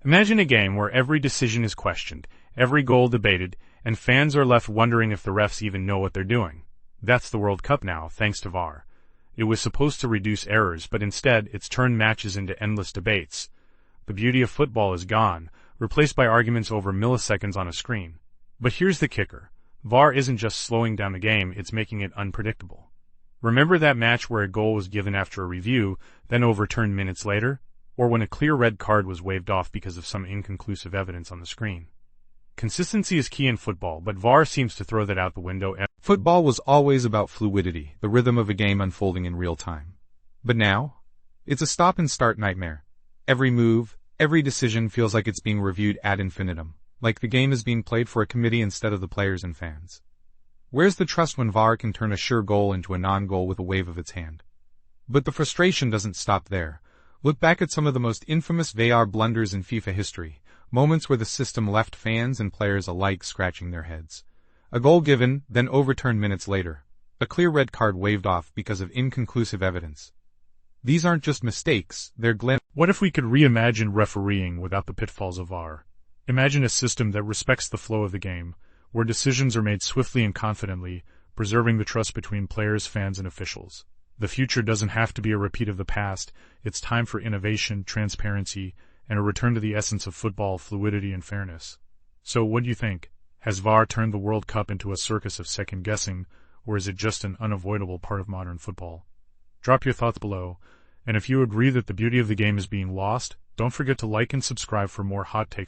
Imagine a game where every decision is questioned, every goal debated, and fans are left wondering if the refs even know what they're doing. That's the World Cup now, thanks to VAR. It was supposed to reduce errors, but instead it's turned matches into endless debates. The beauty of football is gone, replaced by arguments over milliseconds on a screen. But here's the kicker. VAR isn't just slowing down the game, it's making it unpredictable. Remember that match where a goal was given after a review, then overturned minutes later? Or when a clear red card was waved off because of some inconclusive evidence on the screen? Consistency is key in football, but VAR seems to throw that out the window. Football was always about fluidity, the rhythm of a game unfolding in real time. But now, it's a stop-and-start nightmare. Every move, every decision feels like it's being reviewed ad infinitum, like the game is being played for a committee instead of the players and fans. Where's the trust when VAR can turn a sure goal into a non-goal with a wave of its hand? But the frustration doesn't stop there. Look back at some of the most infamous VAR blunders in FIFA history, moments where the system left fans and players alike scratching their heads. A goal given, then overturned minutes later. A clear red card waved off because of inconclusive evidence. These aren't just mistakes, they're What if we could reimagine refereeing without the pitfalls of VAR? Imagine a system that respects the flow of the game, where decisions are made swiftly and confidently, preserving the trust between players, fans, and officials. The future doesn't have to be a repeat of the past. It's time for innovation, transparency, and a return to the essence of football, fluidity and fairness. So what do you think? Has VAR turned the World Cup into a circus of second-guessing, or is it just an unavoidable part of modern football? Drop your thoughts below, and if you agree that the beauty of the game is being lost, don't forget to like and subscribe for more hot takes.